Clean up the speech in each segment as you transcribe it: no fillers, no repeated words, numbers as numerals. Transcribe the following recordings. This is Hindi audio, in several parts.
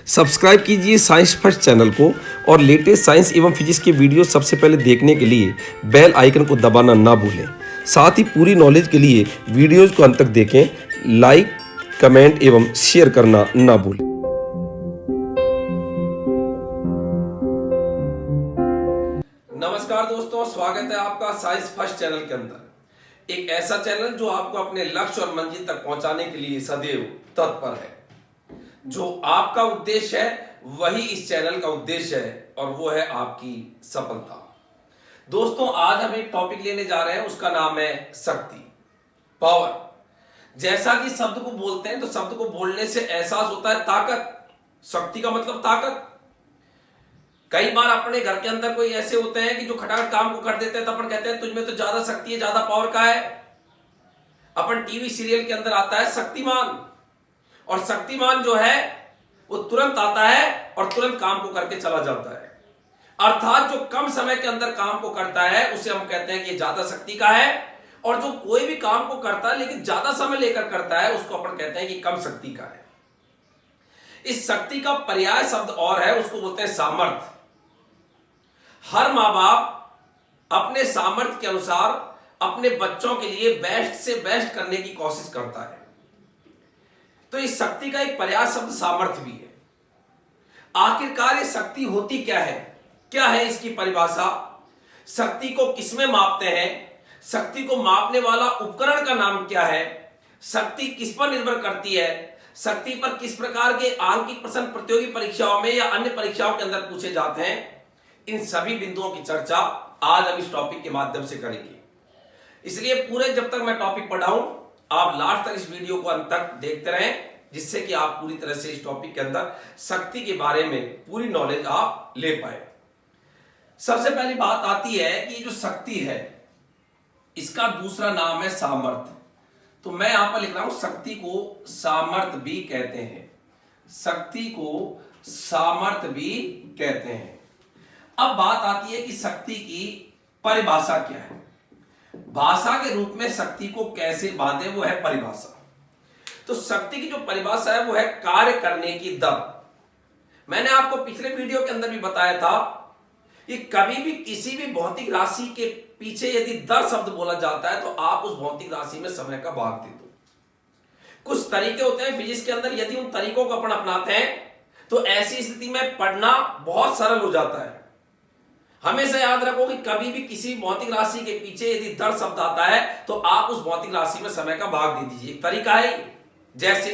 सब्सक्राइब कीजिए साइंस फर्स्ट चैनल को और लेटेस्ट साइंस एवं फिजिक्स के वीडियो सबसे पहले देखने के लिए बेल आइकन को दबाना ना भूलें। साथ ही पूरी नॉलेज के लिए वीडियोज को अंत तक देखें, लाइक, कमेंट एवं शेयर करना ना भूलें। नमस्कार दोस्तों, स्वागत है आपका साइंस फर्स्ट चैनल के अंदर। एक ऐसा चैनल जो आपको अपने लक्ष्य और मंजिल तक पहुंचाने के लिए सदैव तत्पर है। जो आपका उद्देश्य है वही इस चैनल का उद्देश्य है और वो है आपकी सफलता। दोस्तों, आज हम एक टॉपिक लेने जा रहे हैं, उसका नाम है शक्ति, पावर। जैसा कि शब्द को बोलते हैं तो शब्द को बोलने से एहसास होता है ताकत। शक्ति का मतलब ताकत। कई बार अपने घर के अंदर कोई ऐसे होते हैं कि जो खटाखट काम को कर देते हैं तो अपन कहते हैं तुझमें तो ज्यादा शक्ति है, ज्यादा पावर का है। अपन टीवी सीरियल के अंदर आता है शक्तिमान, और शक्तिमान जो है वो तुरंत आता है और तुरंत काम को करके चला जाता है। अर्थात जो कम समय के अंदर काम को करता है उसे हम कहते हैं कि ज्यादा शक्ति का है, और जो कोई भी काम को करता है लेकिन ज्यादा समय लेकर करता है उसको अपन कहते हैं कि कम शक्ति का है। इस शक्ति का पर्याय शब्द और है, उसको बोलते हैं सामर्थ्य। हर माँ बाप अपने सामर्थ्य के अनुसार अपने बच्चों के लिए बेस्ट से बेस्ट करने की कोशिश करता है। तो इस शक्ति का एक पर्याय शब्द सामर्थ्य भी है। आखिरकार ये शक्ति होती क्या है, क्या है इसकी परिभाषा, शक्ति को किसमें मापते हैं, शक्ति को मापने वाला उपकरण का नाम क्या है, शक्ति किस पर निर्भर करती है, शक्ति पर किस प्रकार के आंकिक प्रश्न प्रतियोगी परीक्षाओं में या अन्य परीक्षाओं के अंदर पूछे जाते हैं, इन सभी बिंदुओं की चर्चा आज हम इस टॉपिक के माध्यम से करेंगे। इसलिए पूरे जब तक मैं टॉपिक पढ़ाऊं आप लास्ट तक इस वीडियो को अंत तक देखते रहें, जिससे कि आप पूरी तरह से इस टॉपिक के अंदर शक्ति के बारे में पूरी नॉलेज आप ले पाए। सबसे पहली बात आती है कि जो शक्ति है इसका दूसरा नाम है सामर्थ्य। तो मैं यहां पर लिख रहा हूं शक्ति को सामर्थ्य भी कहते हैं, शक्ति को सामर्थ्य भी कहते हैं। अब बात आती है कि शक्ति की परिभाषा क्या है। भाषा के रूप में शक्ति को कैसे बांधे, वो है परिभाषा। तो शक्ति की जो परिभाषा है वो है कार्य करने की दर। मैंने आपको पिछले वीडियो के अंदर भी बताया था कि कभी भी किसी भी भौतिक राशि के पीछे यदि दर शब्द बोला जाता है तो आप उस भौतिक राशि में समय का भाग दे दो। कुछ तरीके होते हैं फिजिक्स के अंदर, यदि उन तरीकों को अपन अपनाते हैं तो ऐसी स्थिति में पढ़ना बहुत सरल हो जाता है। हमेशा याद रखो कि कभी भी किसी भौतिक राशि के पीछे यदि दर शब्द आता है तो आप उस भौतिक राशि में समय का भाग दे दीजिए। एक तरीका है जैसे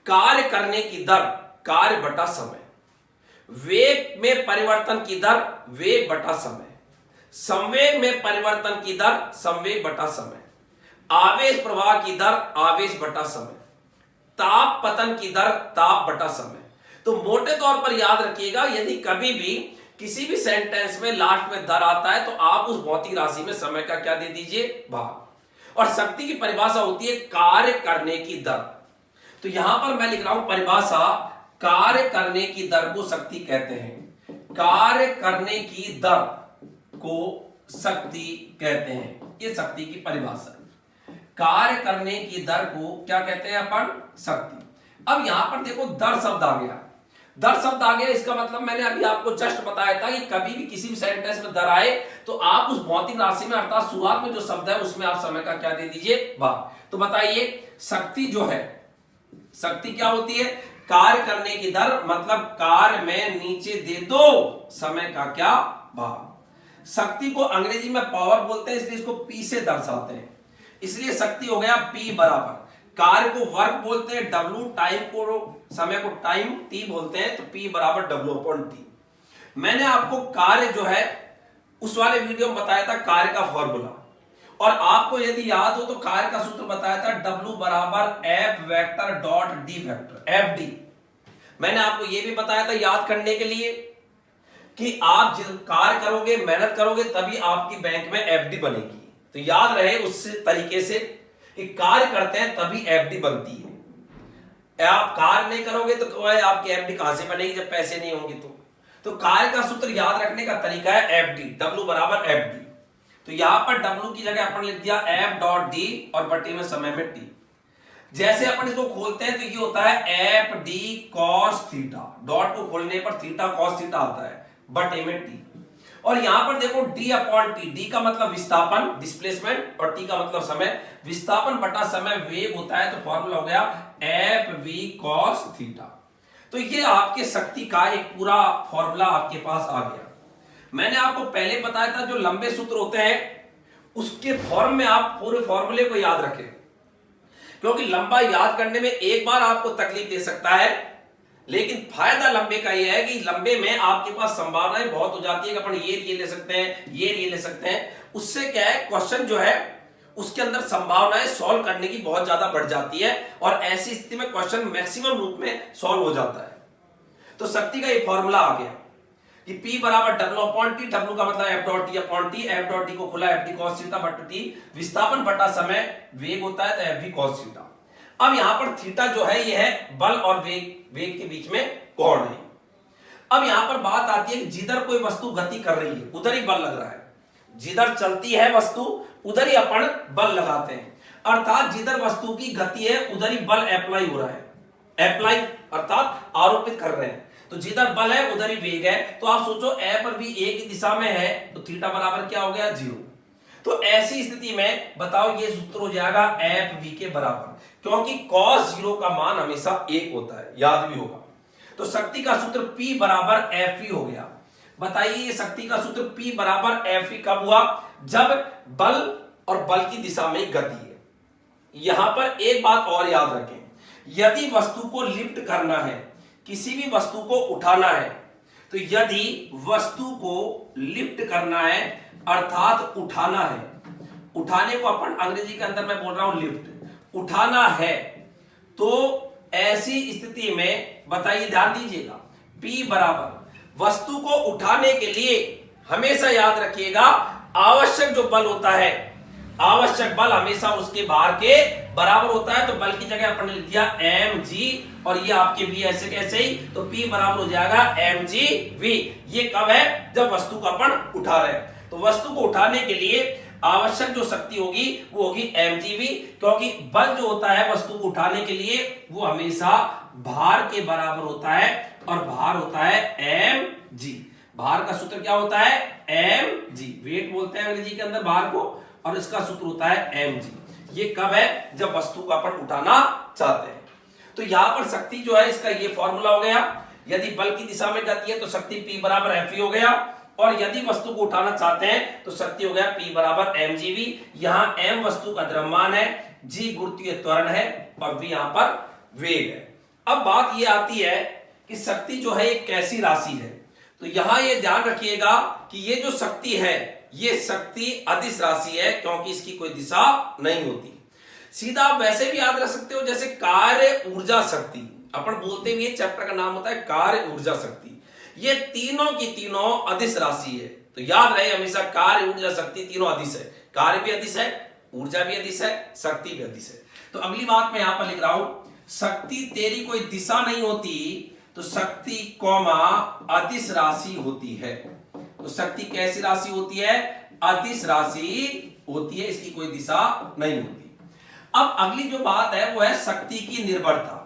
कार्य करने की दर कार्य बटा समय, वेग में परिवर्तन की दर वेग बटा समय, संवेग में परिवर्तन की दर संवेग बटा समय, आवेश प्रवाह की दर आवेश बटा समय, ताप पतन की दर ताप बटा समय। तो मोटे तौर पर याद रखिएगा, यदि कभी भी किसी भी सेंटेंस में लास्ट में दर आता है तो आप उस भौतिक राशि में समय का क्या दे दीजिए, भाग। और शक्ति की परिभाषा होती है कार्य करने की दर। तो यहां पर मैं लिख रहा हूं परिभाषा, कार्य करने की दर को शक्ति कहते हैं। कार्य करने की दर को शक्ति कहते हैं, ये शक्ति की परिभाषा। कार्य करने की दर को क्या कहते हैं अपन, शक्ति। अब यहां पर देखो दर शब्द आ गया, दर शब्द आ गया, इसका मतलब मैंने अभी आपको जस्ट बताया था कि कभी भी किसी भी सेंटेंस में दर आए तो आप उस भौतिक राशि में अर्थात शुरुआत में जो शब्द है उसमें आप समय का क्या दे दीजिए, भाग। तो बताइए शक्ति जो है, शक्ति क्या होती है, कार्य करने की दर, मतलब कार्य में नीचे दे दो समय का क्या, भाग। शक्ति को अंग्रेजी में पावर बोलते हैं, इसलिए इसको पी से दर्शाते हैं, इसलिए शक्ति हो गया पी बराबर। कार्य को वर्क बोलते हैं W, टाइम को समय को टाइम T बोलते हैं, तो P बराबर W/T। मैंने आपको कार्य जो है उस वाले वीडियो में बताया था कार्य का फॉर्मूला, और आपको यदि याद हो तो कार्य का सूत्र बताया था W बराबर F vector dot D vector, FD। मैंने आपको यह भी बताया था याद करने के लिए कि आप जब कार्य करोगे, मेहनत करोगे, तभी आपकी बैंक में FD बनेगी। तो याद रहे उस तरीके से कि कार्य करते हैं तभी एफडी बनती है। आप कार्य नहीं करोगे तो आपकी एफडी कहां से बनेगी जब पैसे नहीं होंगे। तो कार्य का सूत्र याद रखने का तरीका है एफडी, W बराबर FD। तो यहां पर W की जगह अपन लिख दिया F डॉट D और बटे में समय में T। जैसे अपन इसको खोलते हैं तो ये होता है F D cos theta, dot को खोलने पर थीटा कॉस थीटा आता है, बटे में टी। और यहां पर देखो डी अपॉन टी, डी का मतलब विस्थापन डिस्प्लेसमेंट और टी का मतलब समय, विस्थापन बटा समय वेग होता है, तो फॉर्मूला हो गया एफ वी कॉस थीटा। तो ये आपके शक्ति का एक पूरा फॉर्मूला आपके पास आ गया। मैंने आपको पहले बताया था जो लंबे सूत्र होते हैं उसके फॉर्म में आप पूरे फॉर्मूले को याद रखें, क्योंकि लंबा याद करने में एक बार आपको तकलीफ दे सकता है, लेकिन फायदा लंबे का यह है कि लंबे में आपके पास संभावनाएं बहुत हो जाती है कि अपन ये ले सकते हैं, ये ले सकते हैं। उससे क्या है, क्वेश्चन जो है उसके अंदर संभावनाएं सॉल्व करने की बहुत ज्यादा बढ़ जाती है और ऐसी स्थिति में क्वेश्चन मैक्सिमम रूप में सॉल्व हो जाता है। तो शक्ति का ये फॉर्मूला आ गया कि P बराबर W अपॉन टी, W का मतलब F dot T upon T, F dot T को खुला F डी कॉस थीटा बटा टी, विस्थापन बटा समय वेग होता है तो F v कॉस थीटा। अब यहां पर थीटा जो है ये है बल और वेग के बीच में कोण है। अब यहां पर बात आती है कि जिधर कोई वस्तु गति कर रही है उधर ही बल लग रहा है, जिधर चलती है वस्तु उधर ही अपन बल लगाते हैं, अर्थात जिधर वस्तु की गति है उधर ही बल अप्लाई हो रहा है, अप्लाई अर्थात आरोपित कर रहे हैं। तो जिधर बल है उधर ही वेग है, तो आप सोचो ए पर भी एक ही दिशा में है तो थीटा बराबर क्या हो गया 0। तो ऐसी स्थिति में बताओ ये सूत्र हो जाएगा एफ वी के बराबर, क्योंकि cos 0 का मान हमेशा 1 होता है, याद भी होगा। तो शक्ति का सूत्र P बराबर एफ वी हो गया। बताइए ये शक्ति का सूत्र P बराबर एफ वी कब हुआ, जब बल और बल की दिशा में गति है। यहां पर एक बात और याद रखें, यदि वस्तु को लिफ्ट करना है, किसी भी वस्तु को उठाना है, तो यदि वस्तु को लिफ्ट करना है अर्थात उठाना है, उठाने को अपन अंग्रेजी के अंदर मैं बोल रहा हूं लिफ्ट, उठाना है, तो ऐसी स्थिति में बताइए ध्यान दीजिएगा P बराबर वस्तु को उठाने के लिए हमेशा याद रखिएगा आवश्यक जो बल होता है, आवश्यक बल हमेशा उसके भार के बराबर होता है। तो बल की जगह अपन ने लिख दिया mg और ये आपके v ऐसे कैसे ही, तो P बराबर हो जाएगा mgv। ये कब है, जब वस्तु को अपन उठा रहे हैं। तो वस्तु को उठाने के लिए आवश्यक जो शक्ति होगी वो होगी mgv, क्योंकि बल जो होता है वस्तु को उठाने के लिए वो हमेशा भार के बराबर होता है और भार होता है mg। भार का सूत्र क्या होता है mg, वेट बोलते हैं अंग्रेजी के अंदर भार को, और इसका सूत्र होता है mg। ये कब है, जब वस्तु को अपन उठाना चाहते हैं। तो यहां पर शक्ति जो है इसका ये फॉर्मूला हो गया, यदि बल की दिशा में गति है तो शक्ति P बराबर एफ हो गया, और यदि वस्तु को उठाना चाहते हैं तो शक्ति हो गया P बराबर mgv। यहां m वस्तु का द्रव्यमान है, g गुरुत्वीय त्वरण है और v यहां पर वेग है। अब बात ये आती है कि शक्ति जो है एक कैसी राशि है, तो यहां ये ध्यान रखिएगा कि ये जो शक्ति है ये शक्ति अदिश राशि है, क्योंकि इसकी कोई दिशा नहीं होती। सीधा आप वैसे भी याद रख सकते हो जैसे कार्य ऊर्जा शक्ति, अपन बोलते हुए चैप्टर का नाम होता है कार्य ऊर्जा शक्ति। ये तीनों की तीनों अदिश राशि है, तो याद रहे हमेशा कार्य ऊर्जा शक्ति तीनों अदिश है, कार्य भी अदिश है, ऊर्जा भी अदिश है, शक्ति भी अदिश है। तो अगली बात मैं यहां पर लिख रहा हूं, शक्ति तेरी कोई दिशा नहीं होती तो शक्ति कौमा अदिश राशि होती है। तो शक्ति कैसी राशि होती है, अदिश राशि होती है, इसकी कोई दिशा नहीं होती। अब अगली जो बात है वो है शक्ति की निर्भरता,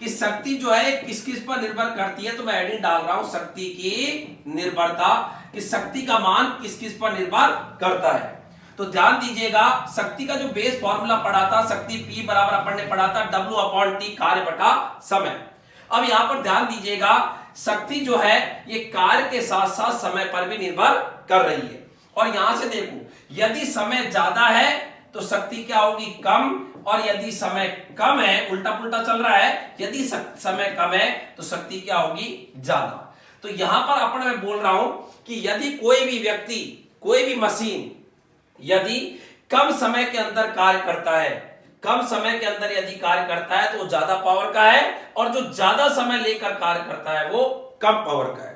कि शक्ति जो है किस किस पर निर्भर करती है। तो मैं हेडिंग डाल रहा हूं शक्ति की निर्भरता, कि शक्ति का मान किस किस पर निर्भर करता है। तो ध्यान दीजिएगा शक्ति का जो बेस फॉर्मूला पढ़ा था, शक्ति P बराबर अपन ने पढ़ा था W अपॉन टी कार्य बटा समय। अब यहां पर ध्यान दीजिएगा शक्ति जो है ये कार्य के साथ साथ समय पर भी निर्भर कर रही है। और यहां से देखो यदि समय ज्यादा है तो शक्ति क्या होगी, कम, और यदि समय कम है, उल्टा पुल्टा चल रहा है, यदि समय कम है तो शक्ति क्या होगी, ज्यादा। तो यहां पर अपन मैं बोल रहा हूं कि यदि कोई भी व्यक्ति, कोई भी मशीन यदि कम समय के अंदर कार्य करता है, कम समय के अंदर यदि कार्य करता है तो वो ज्यादा पावर का है, और जो ज्यादा समय लेकर कार्य करता है वो कम पावर का है।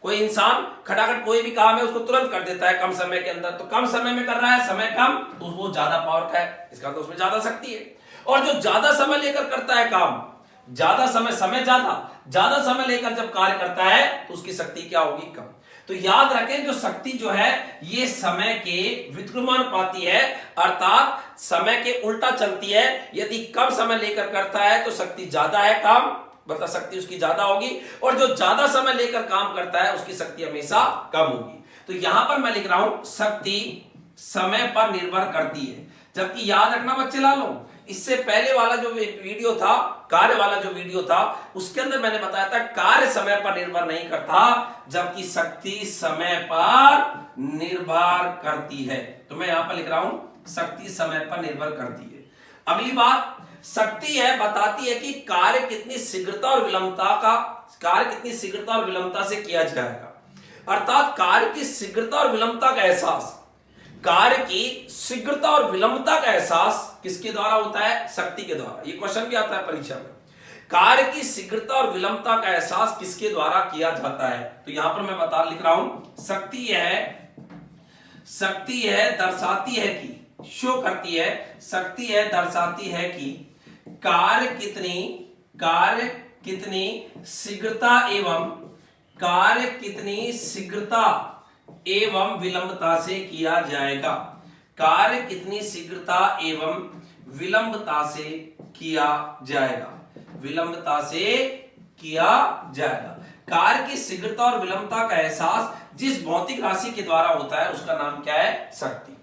कोई इंसान खटाखट कोई भी काम है उसको तुरंत कर देता है कम समय के अंदर, तो कम समय में कर रहा है, समय कम, तो वो ज्यादा पावर का है, इसका तो उसमें ज्यादा शक्ति है। और जो ज्यादा समय लेकर करता है काम, ज्यादा समय ज्यादा समय लेकर जब कार्य करता है तो उसकी शक्ति क्या होगी, कम। तो याद रखें जो शक्ति जो है ये समय के व्युत्क्रमानुपाती है, अर्थात समय के उल्टा चलती है। यदि कम समय लेकर करता है तो शक्ति ज्यादा है काम, मतलब शक्ति उसकी ज्यादा होगी, और जो ज्यादा समय लेकर काम करता है उसकी शक्ति हमेशा कम होगी। तो यहां पर मैं लिख रहा हूं शक्ति समय पर निर्भर करती है। जबकि याद रखना बच्चे लालो, इससे पहले वाला जो वीडियो था, कार्य वाला जो वीडियो था, उसके अंदर मैंने बताया था कार्य समय पर निर्भर नहीं करता, जबकि शक्ति समय पर निर्भर करती है। तो मैं यहां पर लिख रहा हूं शक्ति समय पर निर्भर करती है। अगली बात, शक्ति है बताती है कि कार्य कितनी शीघ्रता और विलंबता से किया जाएगा। अर्थात कार्य की शीघ्रता और विलंबता का एहसास, कार्य की शीघ्रता और विलंबता का एहसास किसके द्वारा होता है? शक्ति के द्वारा। ये क्वेश्चन भी आता है परीक्षा में, कार्य की शीघ्रता और विलंबता का एहसास किसके द्वारा किया जाता है? तो यहां पर मैं लिख रहा हूं शक्ति है दर्शाती है कि, शो करती है, शक्ति है दर्शाती है कि कार्य कितनी शीघ्रता एवं विलंबता से किया जाएगा। कार्य कितनी शीघ्रता एवं विलंबता से किया जाएगा, विलंबता से किया जाएगा। कार्य की शीघ्रता और विलंबता का एहसास जिस भौतिक राशि के द्वारा होता है उसका नाम क्या है? शक्ति।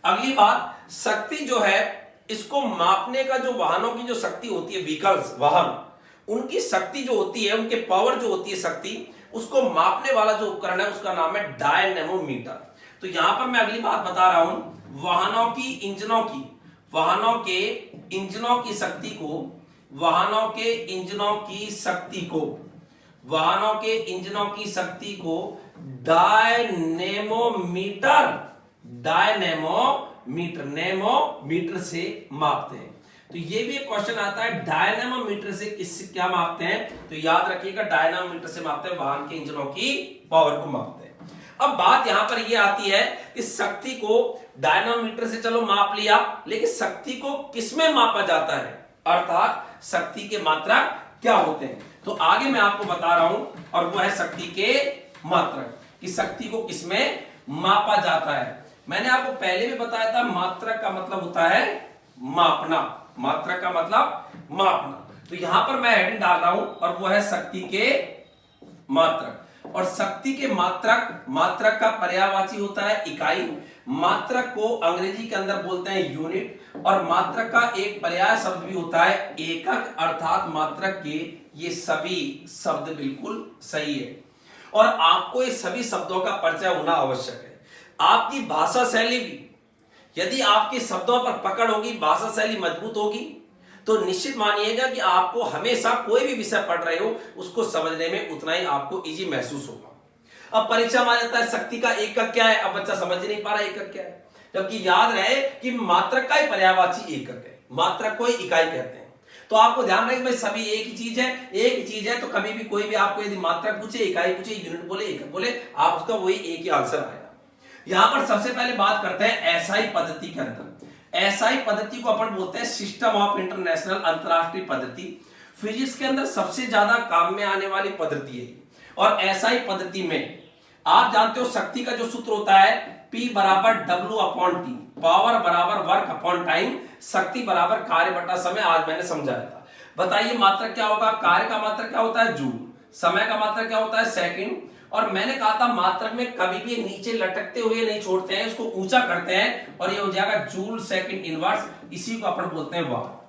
अगली बात, शक्ति जो है इसको मापने का, जो वाहनों की जो शक्ति होती है, व्हीकल्स, वाहन, उनकी शक्ति जो होती है, उनके पावर जो होती है, शक्ति, उसको मापने वाला जो उपकरण है उसका नाम है डायनेमोमीटर। तो यहां पर मैं अगली बात बता रहा हूं, वाहनों के इंजनों की शक्ति को डायनेमोमीटर से मापते हैं। तो ये भी एक क्वेश्चन आता है, डायनेमोमीटर से क्या मापते हैं? तो याद रखिएगा डायनेमोमीटर से मापते हैं, वाहन के इंजनों की पावर को मापते हैं। अब बात यहां पर ये आती है कि शक्ति को डायनेमोमीटर से चलो माप लिया, लेकिन शक्ति को किसमें मापा जाता है? अर्थात शक्ति के मात्रक क्या होते हैं? तो आगे मैं आपको बता रहा हूं, और वो है शक्ति के मात्रक, कि शक्ति को किसमें मापा जाता है। मैंने आपको पहले भी बताया था, मात्रक का मतलब होता है मापना, मात्रक का मतलब मापना। तो यहां पर मैं हेडिंग डाल रहा हूं, और वो है शक्ति के मात्रक। और शक्ति के मात्रक का पर्यायवाची होता है इकाई। मात्रक को अंग्रेजी के अंदर बोलते हैं यूनिट, और मात्रक का एक पर्याय शब्द भी होता है एकक, अर्थात मात्रक के ये सभी शब्द बिल्कुल सही है। और आपको ये सभी शब्दों का परिचय होना आवश्यक है। आपकी भाषा शैली भी, यदि आपके शब्दों पर पकड़ होगी, भाषा शैली मजबूत होगी, तो निश्चित मानिएगा कि आपको हमेशा कोई भी विषय पढ़ रहे हो उसको समझने में उतना ही आपको इजी महसूस होगा। अब परीक्षा में आ जाता है शक्ति का एकक क्या है, अब बच्चा समझ ही नहीं पा रहा एकक क्या है, जबकि याद रहे कि मात्रक का ही पर्यायवाची एकक है, मात्रक को ही इकाई कहते हैं। तो आपको ध्यान रहे भाई सभी एक ही चीज है, तो कभी भी कोई भी आपको यदि मात्रक पूछे, इकाई पूछे, यूनिट बोले, एकक बोले, आप उसका वही एक ही आंसर आएगा। यहां पर सबसे पहले बात करते हैं एसआई पद्धति के अंदर। एसआई पद्धति को अपन बोलते हैं सिस्टम ऑफ इंटरनेशनल, अंतरराष्ट्रीय पद्धति। फिजिक्स के अंदर सबसे ज्यादा काम में आने वाली पद्धति है। और एसआई पद्धति में आप जानते हो शक्ति का जो सूत्र होता है P बराबर W/T, पावर बराबर वर्क अपॉन टाइम, शक्ति बराबर कार्य बटा समय। आज मैंने समझाया था। बताइए मात्रक क्या होगा? कार्य का मात्रक क्या होता है? जूल। समय का मात्रक क्या होता है? सेकंड। और मैंने कहा था मात्रक में कभी भी नीचे लटकते हुए नहीं छोड़ते हैं, इसको ऊंचा करते हैं, और ये हो जाएगा जूल सेकंड इनवर्स। इसी को अपन बोलते हैं वाट।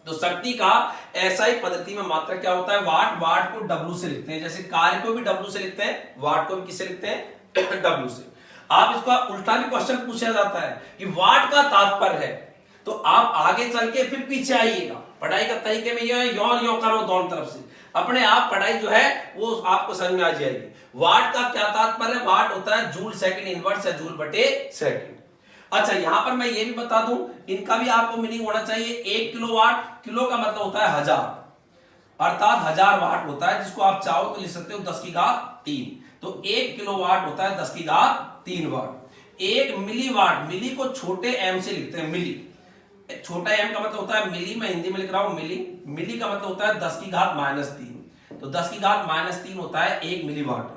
तो शक्ति का एसआई पद्धति में मात्रक क्या होता है? वाट। वाट को W से लिखते हैं, जैसे कार्य को भी W से लिखते हैं, वाट को भी किससे लिखते हैं? W से। आप इसका उल्टा भी क्वेश्चन पूछा जाता है कि वाट का तात्पर्य है, तो आप आगे चल के फिर पीछे आइएगा। पढ़ाई का तरीके में यह यो करो दोनों तरफ से, अपने आप पढ़ाई जो है वो आपको समझ में आ जाएगी। वाट का क्या तात्पर्य? वाट होता है जूल सेकंड इनवर्स या जूल बटे सेकंड। अच्छा, यहां पर मैं ये भी बता दूं, इनका भी आपको मीनिंग होना चाहिए। 1 किलोवाट, किलो का मतलब होता है 1000, अर्थात 1000 वाट होता है, जिसको आप चाहो तो लिख सकते हो 10⁻3। तो 1 किलोवाट होता है 10⁻3 वाट। 1 मिलीवाट, मिली को छोटे एम से लिखते हैं, मिली। छोटा एम का मतलब होता है मिली, मैं हिंदी में लिख रहा हूं मिली। मिली का मतलब होता है 10⁻³ तो 10⁻³ होता है 1 मिलीवाट।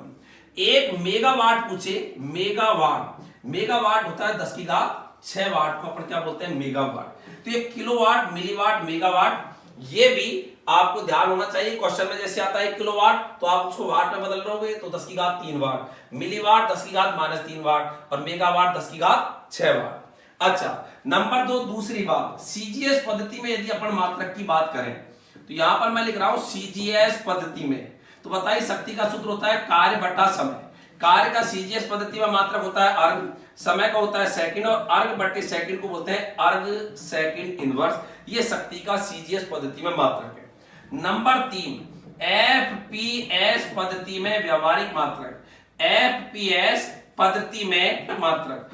एक मेगावाट पूछे, मेगावाट होता है 10 की घात 6 वाट को अपन क्या बोलते हैं, मेगावाट। तो ये किलोवाट, मिलीवाट, मेगावाट, ये भी आपको ध्यान होना चाहिए। क्वेश्चन में जैसे आता है किलोवाट तो आप उसको वाट में बदल रहोगे तो 10 की घात 3 वाट, मिलीवाट 10 की घात -3 वाट और मेगावाट 10 की घात 6 वाट। अच्छा, नंबर 2, दूसरी बात, सीजीएस पद्धति में यदि अपन मात्रक की बात करें तो यहां पर मैं लिख रहा हूं सीजीएस पद्धति में, तो बताइए शक्ति का सूत्र होता है कार्य बटा समय। कार्य का सीजीएस पद्धति में मात्रक होता है अर्ग, समय का होता है सेकंड और अर्ग बटे सेकंड को बोलते हैं अर्ग सेकंड इनवर्स। ये शक्ति का सीजीएस पद्धति में मात्रक है। नंबर 3, एफपीएस पद्धति में व्यवहारिक मात्रक, एफपीएस पद्धति में मात्रक,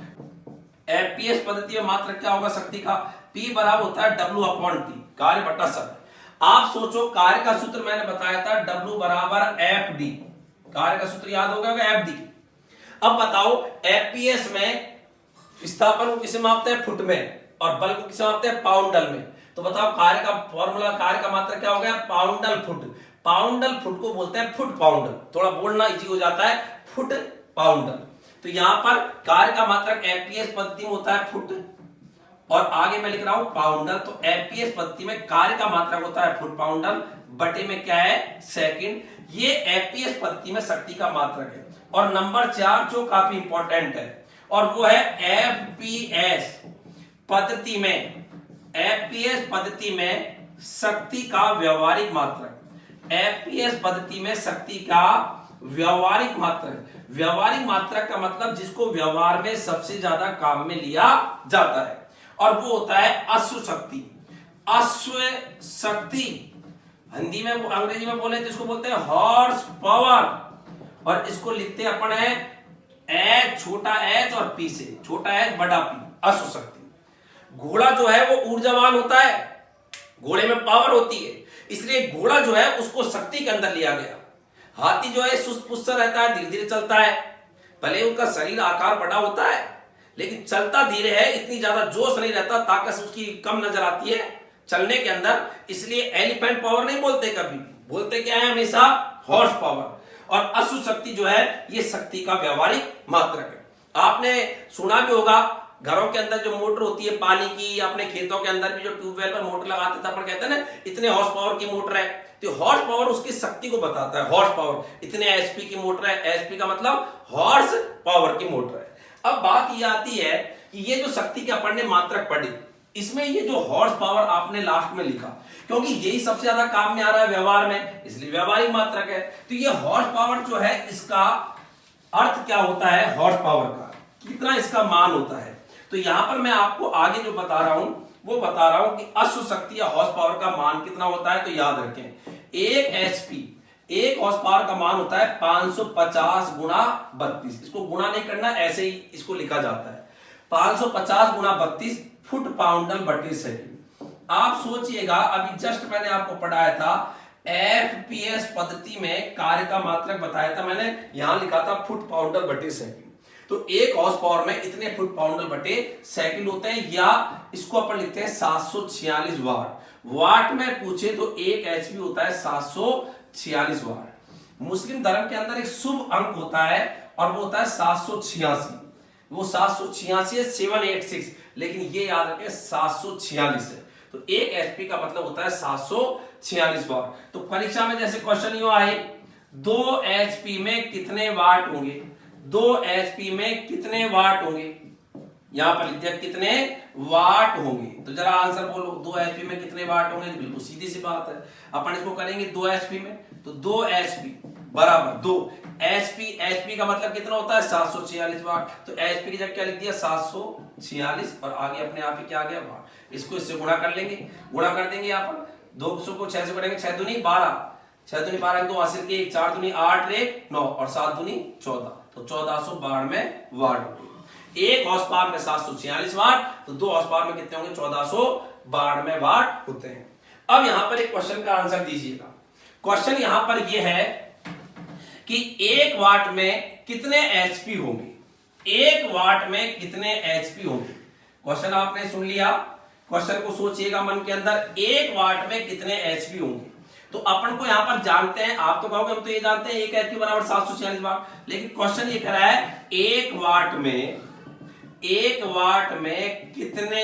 एफपीएस पद्धति में मात्रक क्या होगा शक्ति का, P बराबर होता है W/T, कार्य बटा समय। आप सोचो कार्य का सूत्र मैंने बताया था W बराबर FD, कार्य का सूत्र याद होगा FD। अब बताओ एफपीएस में विस्थापन को किसे मापते हैं, फुट में, और बल को किसे मापते हैं, पाउंडल में। तो बताओ कार्य का फॉर्मूला, कार्य का मात्रक क्या हो गया, पाउंडल फुट। पाउंडल फुट को बोलते हैं फुट पाउंडल, थोड़ा बोलना इजी हो जाता है, फुट पाउंडल। तो यहां पर कार्य का मात्रक एफपीएस पद्धति में होता है फुट और आगे मैं लिख रहा हूं पाउंडल। तो एफपीएस पद्धति में कार्य का मात्रक होता है फुट पाउंडल, बटे में क्या है, सेकंड। ये एफपीएस पद्धति में शक्ति का मात्रक है। और नंबर 4 जो काफी इंपॉर्टेंट है और वो है एफपीएस पद्धति में, एफपीएस पद्धति में शक्ति का व्यवहारिक मात्रक, एफपीएस पद्धति में शक्ति का व्यवहारिक मात्रक। व्यवहारिक मात्रक का मतलब जिसको व्यवहार में सबसे ज्यादा काम में लिया जाता है और वो होता है अश्व शक्ति। अश्व शक्ति हिंदी में, अंग्रेजी में बोले तो इसको बोलते हैं हॉर्स पावर और इसको लिखते हैं अपन है एच, छोटा एच और पी से, छोटा एच बड़ा पी, अश्व शक्ति। घोड़ा जो है वो ऊर्जावान होता है, घोड़े में पावर होती है, इसलिए घोड़ा जो है उसको शक्ति के अंदर लिया गया। हाथी जो है सुस्त पुस्त रहता है, धीरे धीरे चलता है, भले उनका शरीर आकार बड़ा होता है लेकिन चलता धीरे है, इतनी ज्यादा जोश नहीं रहता, ताकत उसकी कम नजर आती है चलने के अंदर, इसलिए एलिफेंट पावर नहीं बोलते कभी, बोलते क्या है हमेशा हॉर्स पावर। और अश्व शक्ति जो है ये शक्ति का व्यवहारिक मात्रक है। आपने सुना भी होगा घरों के अंदर जो मोटर होती है पानी की, अपने खेतों के अंदर भी जो ट्यूबवेल पर मोटर लगाते थे अपन कहते हैं ना इतने हॉर्स पावर की मोटर है, तो हॉर्स पावर उसकी शक्ति को बताता है। हॉर्स पावर, इतने एचपी की मोटर है, एचपी का मतलब हॉर्स पावर की मोटर है। अब बात ये आती है कि ये जो शक्ति के अपन ने मात्रक पढ़ी, इसमें ये जो हॉर्स पावर आपने लास्ट में लिखा, क्योंकि यही सबसे ज्यादा काम में आ रहा है व्यवहार में, इसलिए व्यवहारिक मात्रक है। तो ये हॉर्स पावर जो है इसका अर्थ क्या होता है, हॉर्स पावर का कितना इसका मान होता है। तो यहां पर मैं आपको आगे जो बता रहा हूं वो बता रहा हूं कि अश्व शक्ति या हॉर्स पावर का मान कितना होता है। तो याद रखें, एक एचपी, एक हॉर्स पावर का मान होता है 550 गुणा 32। इसको गुणा नहीं करना, ऐसे ही इसको लिखा जाता है 550 गुणा 32 फुट पाउंडल बटे सेकंड। आप सोचिएगा, अभी जस्ट मैंने आपको पढ़ाया था एफपीएस पद्धति में कार्य का मात्रक बताया था मैंने, यहां लिखा था फुट पाउंडल बटे सेकंड। तो एक हॉर्स पावर में इतने फुट पाउंडल बटे सेकंड होते हैं, या इसको अपन लिखते हैं 746 वाट। वाट में पूछे तो एक एचपी होता है 746 वाट। मुस्लिम धर्म के अंदर एक शुभ अंक होता है और वो होता है 786। वो 786 है 786, लेकिन ये याद रखें 746 है। तो एक एचपी का मतलब होता है 746 वाट। तो परीक्षा में जैसे क्वेश्चन यो आए 2 एचपी में कितने वाट होंगे, 2 एचपी में कितने वाट होंगे, यहां पर लिख दिया कितने वाट होंगे। तो जरा आंसर बोलो, 2 एचपी में कितने वाट होंगे। बिल्कुल सीधी सी बात है, अपन इसको करेंगे 2 एचपी में, तो 2 एचपी बराबर 2 एचपी। एचपी का मतलब कितना होता है 746 वाट। तो एचपी की जगह क्या लिख दिया 746 और आगे अपने आप ही क्या आ गया वाट। इसको इससे गुणा कर लेंगे, गुणा कर देंगे यहाँ पर 200 को 6 से करेंगे, 6 दूनी 12, 6 दूनी 12, 2 हासिल के 4 दूनी 8 रे 9 और 7 दूनी 14, तो 1492 वाट हो गई। एक हॉर्स पावर में 746 वाट, तो 2 हॉर्स पावर में कितने होंगे 1492 वाट होते हैं। अब यहां पर एक क्वेश्चन का आंसर दीजिएगा। क्वेश्चन यहां पर यह है कि 1 वाट में कितने एचपी होंगे, 1 वाट में कितने एचपी होंगे। क्वेश्चन आपने सुन लिया, क्वेश्चन को सोचिएगा मन के अंदर, 1 वाट में कितने एचपी होंगे। तो अपन को यहां पर जानते हैं, आप तो कहोगे हम तो ये जानते हैं 1 एचपी बराबर 746 वाट, लेकिन क्वेश्चन ये कह रहा है 1 वाट में कितने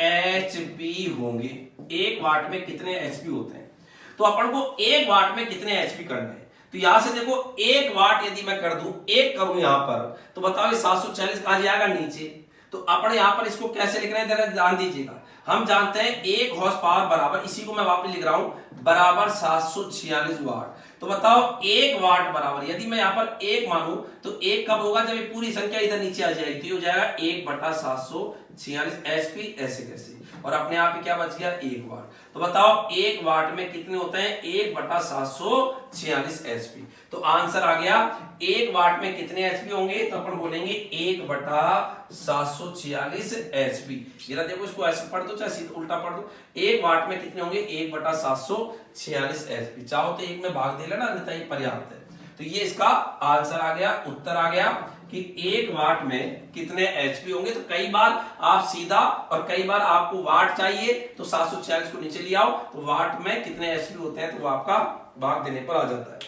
एचपी होंगे, 1 वाट में कितने एचपी होते हैं। तो अपन को 1 वाट में कितने एचपी करने हैं, तो यहां से देखो 1 वाट यदि मैं कर दूं, 1 करूं यहां पर, तो बताओ ये 746 कहां जाएगा, नीचे। तो अपन यहां पर इसको कैसे लिखना है जरा ध्यान दीजिएगा। हम जानते हैं 1 हॉर्स पावर बराबर, इसी को मैं वापस लिख रहा हूं, बराबर 746 वाट। तो बताओ 1 वाट बराबर, यदि मैं यहां पर 1 मानूं तो 1 कब होगा, जब ये पूरी संख्या इधर नीचे आ जाएगी, तो ये हो जाएगा 1/746 एचपी, ऐसे कैसे, और अपने आप ही क्या बच गया 1 वाट। तो बताओ 1 वाट में कितने होते हैं, 1/746 एचपी। तो आंसर आ गया 1 वाट में कितने एचपी होंगे, तो अपन बोलेंगे 1/746 एचपी। जरा देखो इसको ऐसे पढ़ दो चाहे सीधा उल्टा पढ़ दो, 1 वाट में कितने होंगे 1/746 एचपी। चाहो तो 1 में भाग दे लेना, अन्यथा ये पर्याप्त है। तो ये इसका आंसर आ गया, उत्तर आ गया कि 1 वाट में कितने एचपी होंगे। तो कई बार आप सीधा और कई बार आपको वाट चाहिए तो 746 को नीचे ले आओ, तो वाट में कितने एचपी होते हैं तो वो आपका भाग देने पर आ जाता है।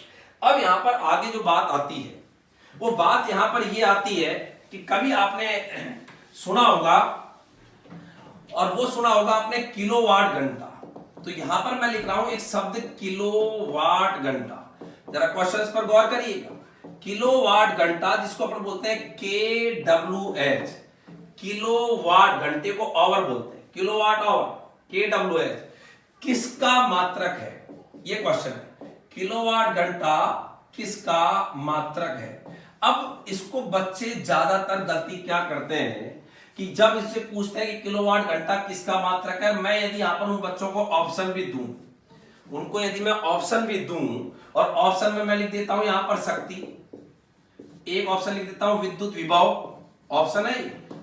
अब यहां पर आगे जो बात आती है वो बात यहां पर ये आती है कि कभी आपने सुना होगा, और वो सुना होगा आपने किलोवाट घंटा। तो यहां पर मैं लिख रहा हूं एक शब्द किलोवाट घंटा, जरा क्वेश्चंस पर गौर करिएगा। किलोवाट घंटा जिसको अपन बोलते हैं KWH, किलोवाट घंटे को आवर बोलते हैं, किलोवाट आवर KWH, किसका मात्रक है, ये क्वेश्चन है। किलोवाट घंटा किसका मात्रक है। अब इसको बच्चे ज्यादातर गलती क्या करते हैं कि जब इससे पूछते हैं कि किलोवाट घंटा किसका मात्रक है, मैं यदि यहां पर उन बच्चों को ऑप्शन भी दूं, उनको यदि मैं ऑप्शन भी दूं, और ऑप्शन में मैं लिख देता हूं यहां पर शक्ति, एक ऑप्शन लिख देता हूं विद्युत विभव, ऑप्शन है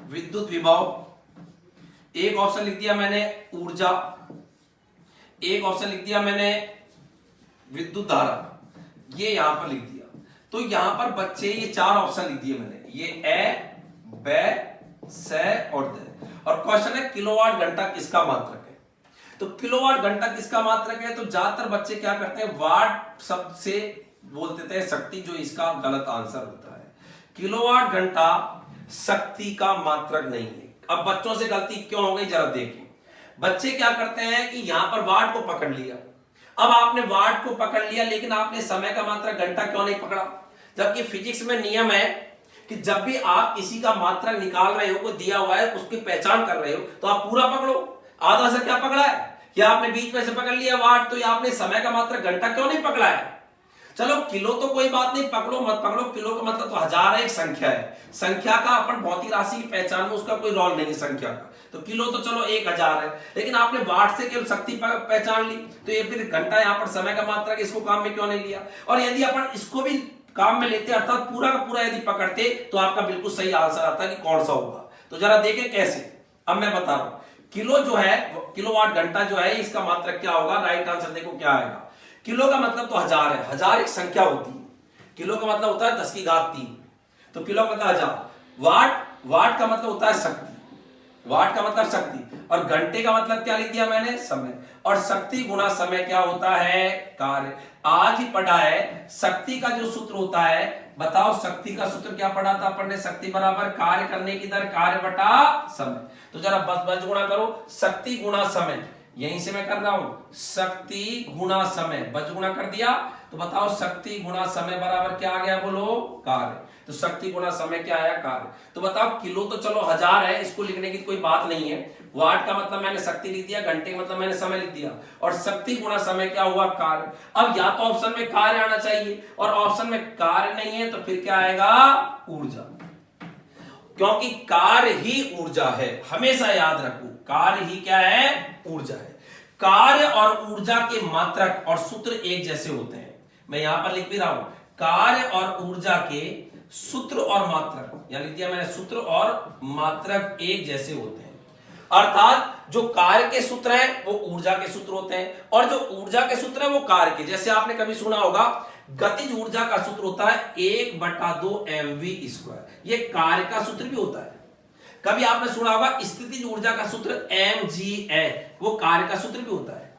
विद्युत विभव, एक ऑप्शन लिख दिया मैंने ऊर्जा, एक ऑप्शन लिख दिया मैंने विद्युत धारा, ये यहां पर लिख दिया। तो यहां पर बच्चे ये 4 ऑप्शन लिख दिए मैंने, ये ए, बे, से और दे, और क्वेश्चन है किलोवाट घंटा किसका मात्रक है। तो किलोवाट घंटा किसका मात्रक है, तो ज्यादातर बच्चे क्या करते हैं वाट शब्द से बोल देते हैं शक्ति, जो इसका गलत आंसर होता है। किलोवाट घंटा शक्ति का मात्रक नहीं है। अब बच्चों से गलती क्यों हो गई जरा देखें। बच्चे क्या करते हैं कि यहां पर वाट को पकड़ लिया, अब आपने वाट को पकड़ लिया लेकिन आपने समय का मात्रक घंटा क्यों नहीं पकड़ा, जबकि फिजिक्स में नियम है कि जब भी आप किसी का मात्रक निकाल रहे हो, कोई दिया हुआ है उसकी पहचान कर रहे हो, तो आप पूरा पकड़ो। आधा से क्या पकड़ा है, या आपने बीच में से पकड़ लिया वाट, तो आपने समय का मात्रक घंटा क्यों नहीं पकड़ा है। चलो किलो तो कोई बात नहीं, पकड़ो मत पकड़ो, किलो का मतलब तो हजार है, एक संख्या है, संख्या का अपन भौतिक राशि की पहचान में उसका कोई रोल नहीं है संख्या का, तो किलो तो चलो 1000 है, लेकिन आपने वाट से केवल शक्ति पहचान ली, तो ये फिर घंटा यहाँ पर समय का मात्रक, इसको काम में क्यों नहीं लिया। और यदि अपन इसको भी काम में लेते अर्थात पूरा का पूरा यदि पकड़ते, तो आपका बिल्कुल सही आंसर आता कि कौन सा होगा। तो जरा देखें कैसे, अब मैं बता रहा हूं। किलो जो है, किलोवाट घंटा जो है, इसका मात्रक क्या होगा, राइट आंसर देखो क्या आएगा। किलो का मतलब तो 1000 है, 1000 एक संख्या होती है, किलो का मतलब होता है 10 की घात 3, तो किलो का मतलब 1000। वाट का मतलब होता है शक्ति, वाट का मतलब शक्ति, और घंटे का मतलब क्या लिख दिया मैंने, समय, और शक्ति गुना समय क्या होता है, कार्य। आज ही पढ़ा है शक्ति का जो सूत्र होता है, बताओ शक्ति का सूत्र क्या पढ़ा था अपन ने, शक्ति बराबर कार्य करने की दर, कार्य बटा समय। तो जरा बस गुणा करो, शक्ति गुणा समय, यहीं से मैं कर रहा हूं, शक्ति गुणा समय, बज गुणा कर दिया, तो बताओ शक्ति गुणा समय बराबर क्या आ गया, बोलो कार्य। तो शक्ति गुणा समय क्या आया, कार्य। तो बताओ किलो तो चलो 1000 है, इसको लिखने की कोई बात नहीं है, वाट का मतलब मैंने शक्ति लिख दिया, घंटे का मतलब मैंने समय लिख दिया, और शक्ति गुणा समय क्या हुआ, कार्य। अब या तो ऑप्शन में कार्य आना चाहिए, और ऑप्शन में कार्य नहीं है, तो फिर क्या आएगा, ऊर्जा, क्योंकि कार्य ही ऊर्जा है, हमेशा याद रखो, कार्य ही क्या है, ऊर्जा है। कार्य और ऊर्जा के मात्रक और सूत्र एक जैसे होते हैं, मैं यहां पर लिख भी रहा हूं, कार्य और ऊर्जा के सूत्र और मात्रक, या लिख दिया मैंने सूत्र और मात्रक एक जैसे होते हैं, अर्थात जो कार्य के सूत्र हैं वो ऊर्जा के सूत्र होते हैं, और जो ऊर्जा के सूत्र है वो कार्य के। जैसे आपने कभी सुना होगा गतिज ऊर्जा का सूत्र होता है 1/2 mv², ये कार्य का सूत्र भी होता है। कभी आपने सुना होगा स्थितिज ऊर्जा का सूत्र mgh, वो कार्य का सूत्र भी होता है।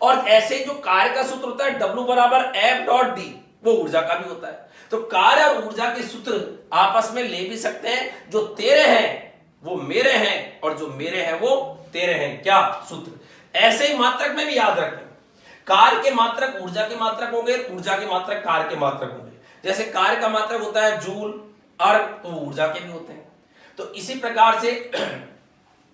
और ऐसे जो कार्य का सूत्र होता है W बराबर F डॉट डी, वो ऊर्जा का भी होता है। तो कार्य और ऊर्जा के सूत्र आपस में ले भी सकते हैं, जो तेरे हैं वो मेरे हैं और जो मेरे हैं वो तेरे हैं, क्या सूत्र। ऐसे ही मात्रक में भी याद रखें, कार्य के मात्रक ऊर्जा के मात्रक होंगे, ऊर्जा के मात्रक कार्य के मात्रक होंगे। जैसे कार्य का मात्रक होता है जूल, अर्ग, तो ऊर्जा के भी होते हैं। तो इसी प्रकार से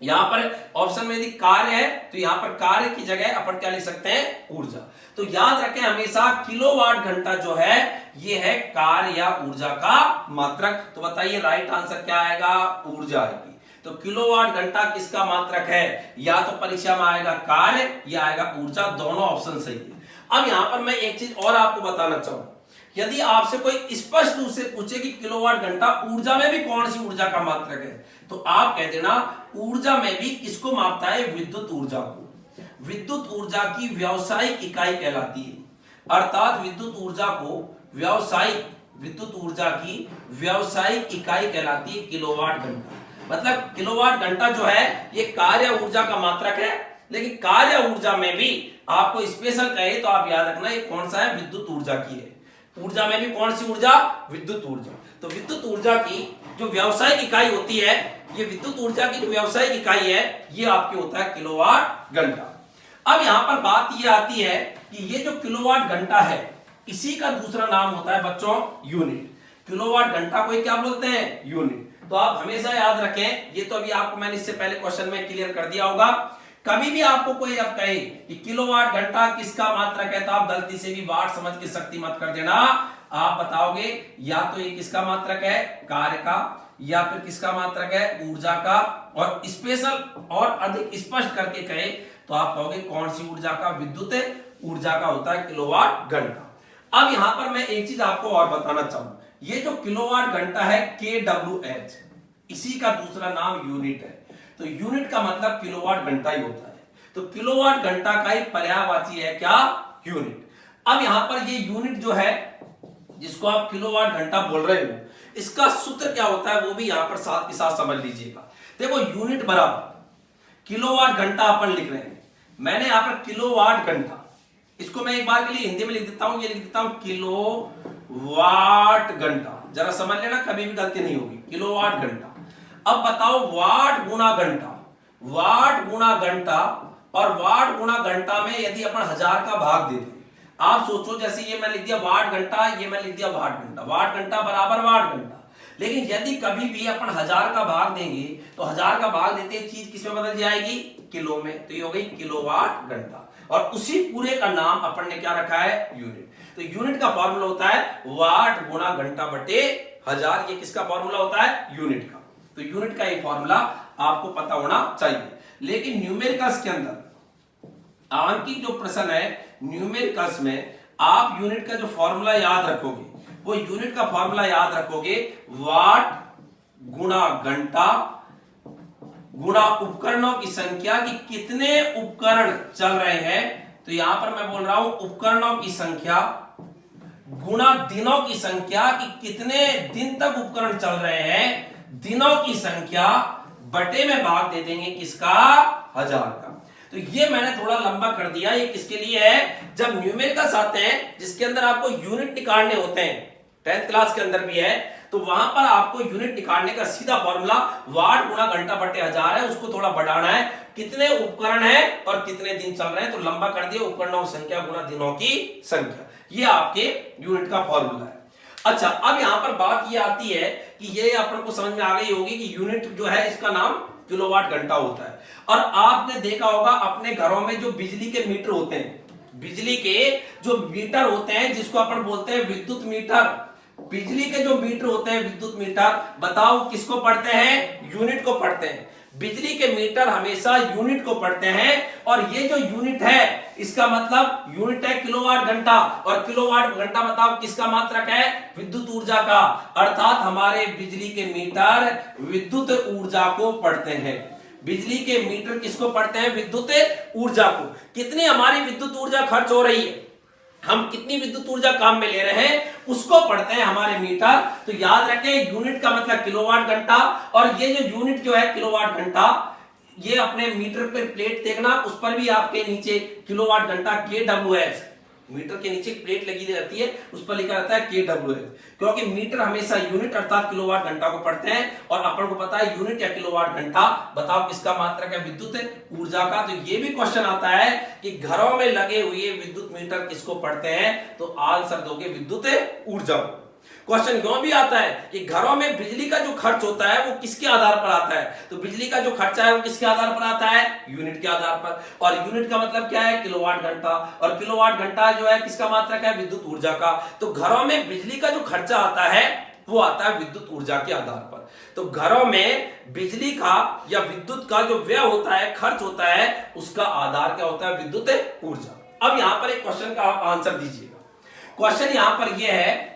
यहां पर ऑप्शन में यदि कार्य है तो यहां पर कार्य की जगह अपन क्या लिख सकते हैं, ऊर्जा। तो याद रखें हमेशा किलोवाट घंटा जो है ये है कार्य या ऊर्जा का मात्रक। तो बताइए राइट आंसर क्या आएगा, ऊर्जा आएगी। तो किलोवाट घंटा किसका मात्रक है, या तो परीक्षा में आएगा कार्य या आएगा ऊर्जा, दोनों ऑप्शन सही है। अब यहां पर मैं एक चीज और आपको बताना चाहूंगा, यदि आपसे कोई स्पष्ट रूप से पूछे कि किलोवाट घंटा ऊर्जा में भी कौन सी ऊर्जा का मात्रक है, तो आप कह देना ऊर्जा में भी किसको मापता है, विद्युत ऊर्जा को। विद्युत ऊर्जा की व्यावसायिक इकाई कहलाती है, अर्थात विद्युत ऊर्जा की व्यावसायिक इकाई कहलाती है किलोवाट घंटा। मतलब किलोवाट घंटा जो है ये कार्य ऊर्जा का मात्रक है, लेकिन कार्य ऊर्जा में भी आपको स्पेशल कहे तो आप याद रखना ये कौन सा है, विद्युत ऊर्जा की है। ऊर्जा में भी कौन सी ऊर्जा, विद्युत ऊर्जा। तो विद्युत ऊर्जा की जो व्यावसायिक इकाई होती है, ये विद्युत ऊर्जा की जो व्यावसायिक इकाई है ये आपकी होता है किलोवाट घंटा। अब यहां पर बात ये आती है कि ये जो किलोवाट घंटा है इसी का दूसरा नाम होता है बच्चों यूनिट। किलोवाट घंटा को क्या बोलते हैं, यूनिट। तो आप हमेशा याद रखें, ये तो अभी आपको मैंने इससे पहले क्वेश्चन में क्लियर कर दिया होगा। कभी भी आपको कोई अब कहे कि किलोवाट घंटा किसका मात्रक है, तो आप गलती से भी वाट समझ के शक्ति मत कर देना। आप बताओगे या तो ये किसका मात्रक है, कार्य का, या फिर किसका मात्रक है, ऊर्जा का। और स्पेशल और अधिक स्पष्ट करके कहे तो आप कहोगे कौन सी ऊर्जा का, विद्युत ऊर्जा का होता है किलोवाट घंटा। अब यहां पर मैं एक चीज आपको और बताना चाहूंगा, ये जो किलोवाट घंटा है kWh, इसी का दूसरा नाम यूनिट है। तो यूनिट का मतलब किलोवाट घंटा ही होता है। तो किलोवाट घंटा का ही पर्यायवाची है क्या, यूनिट। अब यहां पर ये यूनिट जो है जिसको आप किलोवाट घंटा बोल रहे हो, इसका सूत्र क्या होता है वो भी यहां पर साथ के साथ समझ लीजिएगा। देखो यूनिट बराबर किलोवाट घंटा अपन लिख रहे हैं, मैंने यहां पर किलोवाट घंटा, इसको मैं एक बार के लिए हिंदी में लिख देता हूं, ये लिख देता हूं किलोवाट घंटा। जरा समझ लेना, कभी भी गलती नहीं होगी, किलोवाट घंटा। अब बताओ वाट गुना घंटा, वाट गुना घंटा, और वाट गुना घंटा में यदि अपन 1000 का भाग दे दें, आप सोचो जैसे ये मैं लिख दिया वाट घंटा, ये मैं लिख दिया वाट घंटा, वाट घंटा बराबर वाट घंटा। लेकिन यदि कभी भी अपन 1000 का भाग देंगे तो 1000 का भाग देते चीज किसमें बदल जाएगी, किलो में। तो ये हो गई किलोवाट घंटा, और उसी पूरे का नाम अपन ने क्या रखा है, यूनिट। तो यूनिट का फॉर्मूला होता है वाट गुना घंटा बटे 1000। ये किसका फॉर्मूला होता है, यूनिट का। तो यूनिट का ये फॉर्मूला आपको पता होना चाहिए। लेकिन न्यूमेरिकल्स के अंदर आंकिक जो प्रश्न है, न्यूमेरिकल्स में आप यूनिट का जो फॉर्मूला याद रखोगे, वो यूनिट का फॉर्मूला याद रखोगे वाट गुणा घंटा गुणा उपकरणों की संख्या, कि कितने उपकरण चल रहे हैं। तो यहां पर मैं बोल रहा हूं उपकरणों की संख्या गुणा दिनों की संख्या, कि कितने दिन तक उपकरण चल रहे हैं, दिनों की संख्या बटे में भाग दे देंगे किसका, 1000 का। तो ये मैंने थोड़ा लंबा कर दिया, ये किसके लिए है, जब न्यूमेरिकल्स आते हैं जिसके अंदर आपको यूनिट निकालने होते हैं, 10th क्लास के अंदर भी है, तो वहां पर आपको यूनिट निकालने का सीधा फॉर्मूला वाट गुना घंटा बटे 1000 है। उसको थोड़ा बढ़ाना है, कितने उपकरण है और कितने दिन चल रहे हैं, तो लंबा कर दिया, उपकरणों की संख्या गुना दिनों की संख्या, ये आपके यूनिट का फॉर्मूला है। अच्छा, अब यहां पर बात ये आती है कि ये अपन को समझ में आ गई होगी कि यूनिट जो है इसका नाम किलोवाट घंटा होता है। और आपने देखा होगा अपने घरों में जो बिजली के मीटर होते हैं, बिजली के जो मीटर होते हैं जिसको अपन बोलते हैं विद्युत मीटर, बिजली के जो मीटर होते हैं विद्युत मीटर, बताओ किसको पढ़ते हैं, यूनिट को पढ़ते हैं। बिजली के मीटर हमेशा यूनिट को पढ़ते हैं, और ये जो यूनिट है इसका मतलब यूनिट है किलोवाट घंटा, और किलोवाट घंटा बताओ किसका मात्रक है, विद्युत ऊर्जा का। अर्थात हमारे बिजली के मीटर विद्युत ऊर्जा को पढ़ते हैं। बिजली के मीटर किसको पढ़ते हैं, विद्युत ऊर्जा को। कितनी हमारी विद्युत ऊर्जा खर्च हो रही है, हम कितनी विद्युत ऊर्जा काम में ले रहे हैं, उसको पढ़ते हैं हमारे मीटर। तो याद रखें यूनिट का मतलब किलोवाट घंटा, और ये जो यूनिट जो है किलोवाट घंटा, ये अपने मीटर पे प्लेट देखना, उस पर भी आपके नीचे किलोवाट घंटा KWH, मीटर के नीचे प्लेट लगी रहती है, उस पर लिखा रहता है KWH, क्योंकि मीटर हमेशा यूनिट अर्थात किलोवाट घंटा को पढ़ते हैं और अपन को पता है यूनिट या किलोवाट घंटा बताओ किसका मात्रक है, विद्युत ऊर्जा का। तो ये भी क्वेश्चन आता है कि घरों में लगे हुए विद्युत मीटर किसको पढ़ते हैं, तो आंसर दोगे विद्युत ऊर्जा को। क्वेश्चन क्यों भी आता है कि घरों में बिजली का जो खर्च होता है वो किसके आधार पर आता है, तो बिजली का जो खर्चा है वो किसके आधार पर आता है, यूनिट के आधार पर। और यूनिट का मतलब क्या है, किलोवाट घंटा, और किलोवाट घंटा जो है किसका मात्रक है, विद्युत ऊर्जा का। तो घरों में बिजली का जो खर्चा आता है वो आता है विद्युत ऊर्जा के आधार पर। तो घरों में बिजली का या विद्युत का जो व्यय होता है, खर्च होता है, उसका आधार क्या होता है, विद्युत ऊर्जा। अब यहां पर एक क्वेश्चन का आप आंसर दीजिएगा। क्वेश्चन यहां पर यह है,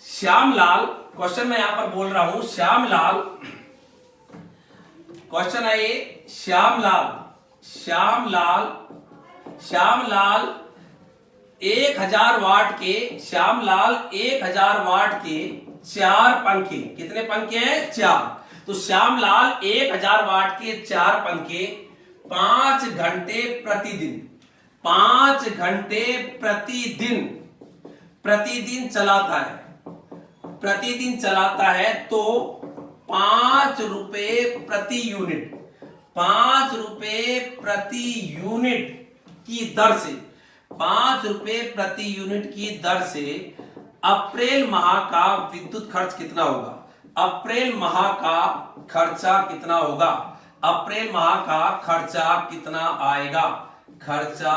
श्यामलाल, क्वेश्चन मैं यहां पर बोल रहा हूं श्यामलाल, क्वेश्चन है ये, श्यामलाल 1000 वाट के, श्यामलाल 1000 वाट के 4 पंखे, कितने पंखे हैं, 4। तो श्यामलाल 1000 वाट के 4 पंखे 5 घंटे प्रतिदिन, 5 घंटे प्रतिदिन चलाता है, प्रतिदिन चलाता है, तो 5 रुपए प्रति यूनिट, 5 रुपए प्रति यूनिट की दर से, 5 रुपए प्रति यूनिट की दर से अप्रैल माह का विद्युत खर्च कितना होगा, अप्रैल माह का खर्चा कितना होगा, अप्रैल माह का खर्चा कितना आएगा, खर्चा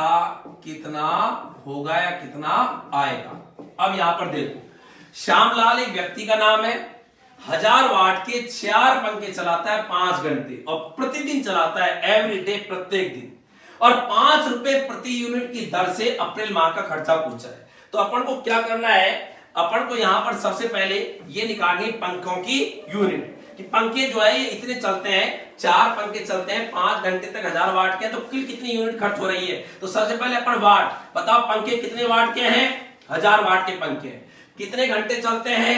कितना होगा या कितना आएगा। अब यहां पर देखो, श्यामलाल एक व्यक्ति का नाम है, 1000 वाट के 4 पंखे चलाता है 5 घंटे और प्रतिदिन चलाता है, एवरी डे, प्रत्येक दिन, और 5 रुपए प्रति यूनिट की दर से अप्रैल माह का खर्चा पूछा है। तो अपन को क्या करना है, अपन को यहां पर सबसे पहले ये निकालनी पंखों की यूनिट, कि पंखे जो है ये इतने चलते हैं, 4 पंखे चलते हैं 5 घंटे तक 1000 वाट के, तो कुल कितनी यूनिट खर्च हो रही है। तो सबसे पहले अपन वाट बताओ, पंखे कितने वाट के हैं, 1000 वाट के पंखे हैं, कितने घंटे चलते हैं,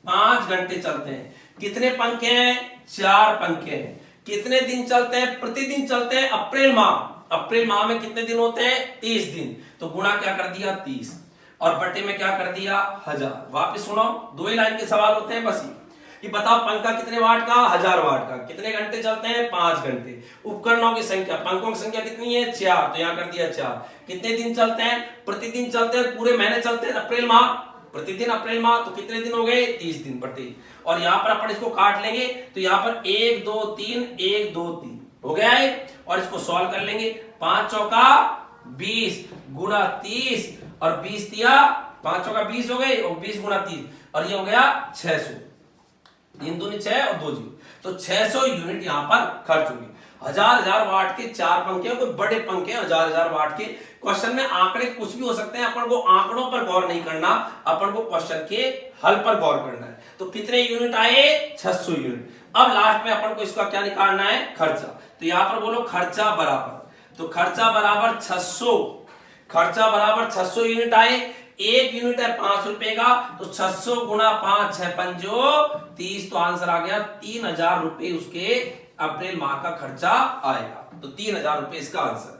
5 घंटे चलते हैं, कितने पंखे हैं, 4 पंखे हैं, कितने दिन चलते हैं, प्रतिदिन चलते हैं, अप्रैल माह में कितने दिन होते हैं, 30 दिन, तो गुणा क्या कर दिया 30 और बटे में क्या कर दिया 1000। वापस सुनो, 2 ही लाइन के सवाल होते हैं बस ये बताओ, पंखा कितने वाट का, 1000 वाट का, कितने घंटे चलते हैं, 5 घंटे, उपकरणों की संख्या, पंखों की संख्या कितनी है, 4, तो यहां कर दिया 4, कितने दिन चलते हैं, प्रतिदिन चलते हैं, पूरे महीने चलते हैं, अप्रैल माह, प्रतिदिन अप्रैल माह, तो कितने दिन हो गए, 30 दिन बटे, और यहां पर अपन इसको काट लेंगे, तो यहां पर 1 2 3 1 2 3 हो गया है, और इसको सॉल्व कर लेंगे, 5 चौका 20 गुणा 30 और 20 दिया, 5 चौका 20 हो गए और 20 गुणा 30, और ये हो गया 600, 3 दूनी 6 और 2 जीरो, तो 600 यूनिट यहां पर खर्च होगी। 1000 वाट के 4 पंखे, कोई बड़े पंखे 1000 वाट के। क्वेश्चन में आंकड़े कुछ भी हो सकते हैं, अपन को आंकड़ों पर गौर नहीं करना, अपन को क्वेश्चन के हल पर गौर करना है। तो कितने यूनिट आए, 600 यूनिट। अब लास्ट में अपन को इसका क्या निकालना है, खर्चा। तो यहां पर बोलो खर्चा बराबर, तो खर्चा बराबर 600, खर्चा बराबर 600 यूनिट आए, 1 यूनिट है 5 रुपए का, तो 600 गुणा 5 6 पंजो 30, तो आंसर आ गया 3000 रुपए उसके अप्रैल माह का खर्चा आएगा। तो 3000 रुपए इसका आंसर है।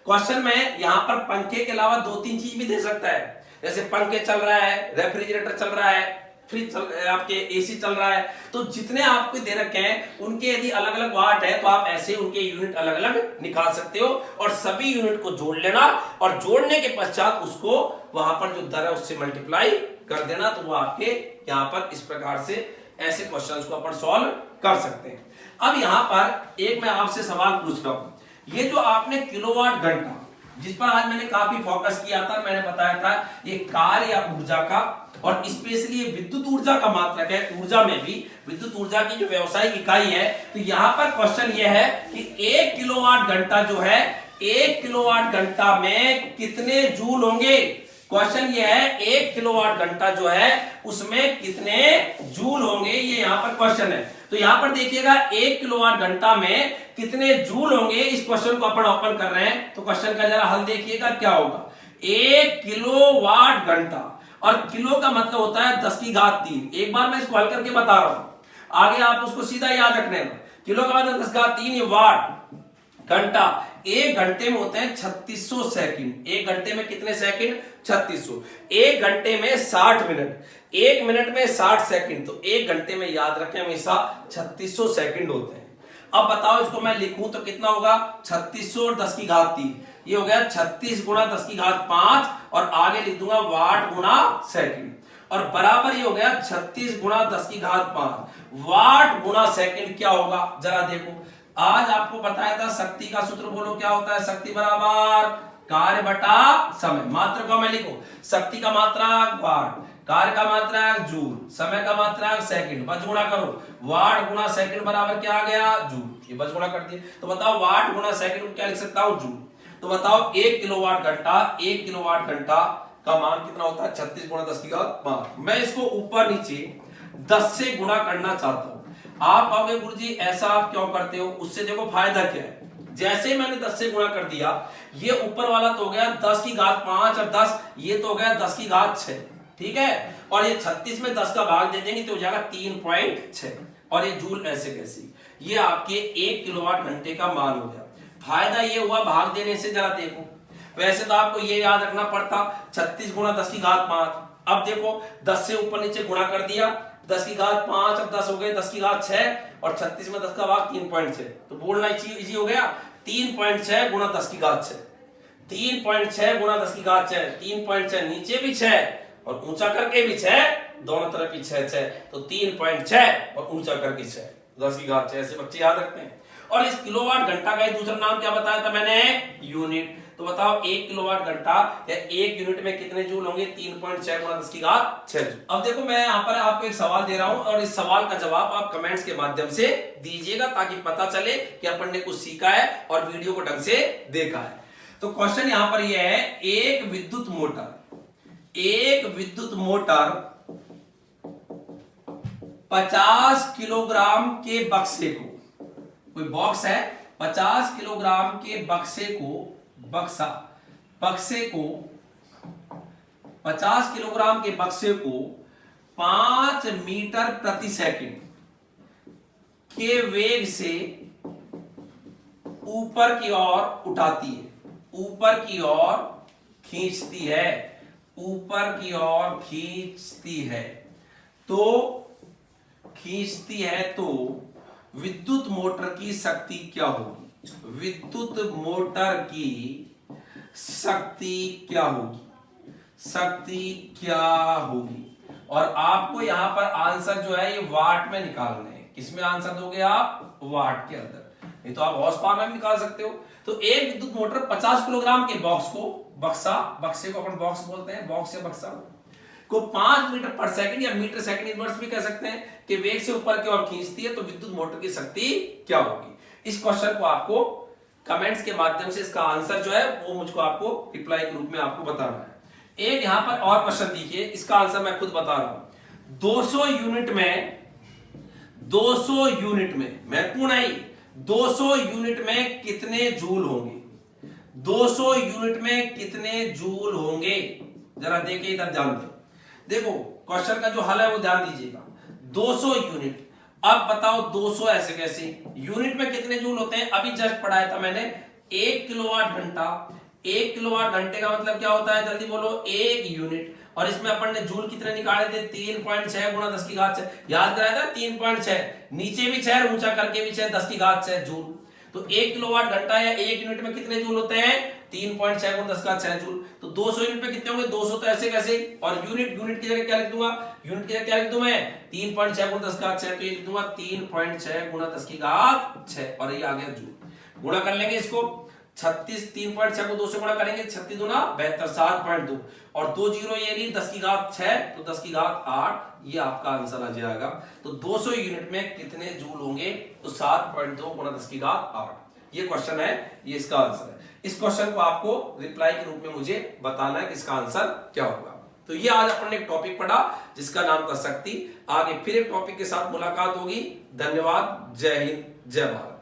क्वेश्चन में यहां पर पंखे के अलावा 2-3 चीज भी दे सकता है, जैसे पंखे चल रहा है, रेफ्रिजरेटर चल रहा है, फ्रिज चल, आपके एसी चल रहा है, तो जितने आपको दे रखे हैं उनके यदि अलग अलग वाट है तो आप ऐसे उनके यूनिट अलग अलग निकाल सकते हो, और सभी यूनिट को जोड़ लेना, और जोड़ने के पश्चात उसको वहां पर जो दर है उससे मल्टीप्लाई कर देना, तो वो आपके यहाँ पर इस प्रकार से ऐसे क्वेश्चंस को अपन सॉल्व कर सकते हैं। अब यहाँ पर एक मैं आपसे सवाल पूछ रहा हूं, ये जो आपने किलोवाट घंटा जिस पर आज मैंने काफी फोकस किया था, मैंने बताया था ये कार्य या ऊर्जा का, और स्पेशली ये विद्युत ऊर्जा का मात्रक है। ऊर्जा में भी विद्युत ऊर्जा की जो व्यावसायिक इकाई है, तो यहां पर क्वेश्चन ये है कि 1 किलोवाट घंटा जो है, 1 किलोवाट घंटा में कितने जूल होंगे। क्वेश्चन ये है 1 किलोवाट घंटा जो है उसमें कितने जूल होंगे, ये यहां पर क्वेश्चन है। तो यहां पर देखिएगा 1 किलोवाट घंटा में कितने जूल होंगे, इस क्वेश्चन को अपन ओपन कर रहे हैं, तो क्वेश्चन का जरा हल देखिएगा क्या होगा। 1 किलोवाट घंटा, और किलो का मतलब होता है 10 की घात 3। एक बार मैं इसको हल करके बता रहा हूं, आगे आप उसको सीधा याद रखने में, किलो का मतलब 10 की घात 3, ये वाट, घंटा, एक घंटे में होते हैं 3600 सेकंड। एक घंटे में कितने सेकंड? 3600। एक घंटे में 60 मिनट, एक मिनट में 60 सेकंड, तो एक घंटे में याद रखें हमेशा 3600 सेकंड होते हैं। अब बताओ इसको मैं लिखूं तो कितना होगा? 3600 और 10 की घात 3, ये हो गया 36 गुणा 10 की घात 5, और आगे लिख दूंगा वाट गुणा सेकंड, और बराबर ये हो गया 36 गुणा 10 की घात 5 वाट गुणा सेकंड। क्या होगा जरा देखो, आज आपको बताया था शक्ति का सूत्र, बोलो क्या होता है? शक्ति बराबर कार्य बटा समय। मात्रा को मैं लिखो, शक्ति का मात्रक वाट, कार्य का मात्रक जूल, समय का मात्रक सेकंड, बज गुणा करो, वाट गुणा सेकंड बराबर क्या आ गया? जूल। ये बज गुणा कर दिए, तो बताओ वाट गुणा सेकंड को क्या लिख सकता हूं? जूल। तो बताओ 1 किलोवाट घंटा, 1 किलोवाट घंटा का मान कितना होता है? 36 गुणा 10 की घात 5। मैं इसको ऊपर नीचे 10 से गुणा करना चाहता हूं। आप कहोगे गुरुजी ऐसा आप क्यों करते हो? उससे देखो फायदा क्या है। जैसे ही मैंने 10 से गुणा कर दिया, ये ऊपर वाला तो हो गया 10 की घात 5 और 10, ये तो हो गया 10 की घात 6, ठीक है। और ये 36 में 10 का भाग दे देंगे तो हो जाएगा 3.6, और ये जूल ऐसे कैसे, ये आपके 1 किलोवाट घंटे का मान हो गया। फायदा ये हुआ भाग देने से। जरा देखो, वैसे तो आपको ये याद रखना पड़ता 36 गुणा 10 की घात 5। अब देखो 10 से ऊपर नीचे गुणा कर दिया, 10 की घात 5 अब 10 हो गए 10 की घात 6, और 36 में 10 का भाग 3.6, तो बोलना इजी हो गया। 3.6 गुणा 10 की घात 6, 3.6 गुणा 10 की घात 6, 3.6 नीचे भी 6 और ऊंचा करके भी 6, दोनों तरफ ही 6 6, तो 3.6 और ऊंचा करके 6, 10 की घात 6। ऐसे बच्चे याद रखते हैं। और इस किलोवाट घंटा का दूसरा नाम क्या बताया था मैंने? यूनिट। तो बताओ 1 किलोवाट घंटा या 1 यूनिट में कितने जूल होंगे? 3.6 गुणा 10 की घात 6 जूल। अब देखो मैं यहाँ पर आपको एक सवाल दे रहा हूं, और इस सवाल का जवाब आप कमेंट्स के माध्यम से दीजिएगा, ताकि पता चले कि अपन ने कुछ सीखा है और वीडियो को ढंग से देखा है। तो क्वेश्चन यहाँ पर यह है, एक विद्युत मोटर 50 किलोग्राम के बक्से को, कोई बॉक्स है, 50 किलोग्राम के बक्से को 50 किलोग्राम के बक्से को 5 मीटर प्रति सेकंड के वेग से ऊपर की ओर उठाती है, ऊपर की ओर खींचती है, ऊपर की ओर खींचती है, तो विद्युत मोटर की शक्ति क्या होगी? विद्युत मोटर की शक्ति क्या होगी? और आपको यहां पर आंसर जो है ये वाट में निकालना है। किसमें आंसर दोगे आप? वाट के अंदर, नहीं तो आप हॉर्स पावर में भी निकाल सकते हो। तो एक विद्युत मोटर 50 किलोग्राम के बॉक्स को, बक्से को अपन बॉक्स बोलते हैं, बॉक्स या बक्सा को 5 मीटर पर सेकंड या मीटर सेकंड इनवर्स भी कह सकते हैं कि वेग से ऊपर की ओर खींचती है, तो विद्युत मोटर की शक्ति क्या होगी? इस क्वेश्चन को आपको कमेंट्स के माध्यम से इसका आंसर जो है वो मुझको आपको रिप्लाई के रूप में आपको बताना है। एक यहां पर और क्वेश्चन देखिए, इसका आंसर मैं खुद बता रहा हूं। 200 यूनिट में महत्वपूर्ण है, 200 यूनिट में कितने जूल होंगे? 200 यूनिट में कितने जूल होंगे? जरा देखिए, इधर ध्यान दो। देखो क्वेश्चन का जो हल है वो ध्यान दीजिएगा। 200 यूनिट, अब बताओ 200 ऐसे कैसे? यूनिट में कितने जूल होते हैं? अभी जस्ट पढ़ाया था मैंने, 1 किलोवाट घंटा। 1 किलोवाट घंटे का मतलब क्या होता है? जल्दी बोलो, 1 यूनिट। और इसमें अपन ने जूल कितने निकाले थे? 3.6 गुणा 10 की घात 6, याद कराया था 3.6, नीचे भी 6 ऊंचा करके भी 6, 10 की घात 6 जूल। तो 1 किलोवाट घंटा या 1 यूनिट में कितने जूल होते हैं? 3.6 गुणा 10 का 6 जूल। तो 200 यूनिट में कितने होंगे? 200 तो ऐसे कैसे? और यूनिट की जगह क्या लिख दूंगा? यूनिट की जगह क्या लिख दूं मैं? 3.6 गुणा 10 का 6, तो ये लिख दूंगा 3.6 गुणा 10 की घात 6, और ये आ गया जूल। गुणा कर लेंगे इसको, 36, 3.6 को 2 से गुणा करेंगे, 36 दूना 72, 7.2, और 2 जीरो ये नहीं, 10 की घात 6, तो 10 की घात 8, ये आपका आंसर आ जाएगा। तो 200 यूनिट में कितने जूल होंगे? तो 7.2 गुणा 10 की घात 8, ये क्वेश्चन है, ये इसका आंसर है। इस क्वेश्चन को आपको रिप्लाई के रूप में मुझे बताना है कि इसका आंसर क्या होगा। तो ये आज अपन ने एक टॉपिक पढ़ा जिसका नाम था शक्ति। आगे फिर एक टॉपिक के साथ मुलाकात होगी। धन्यवाद, जय हिंद, जय भारत।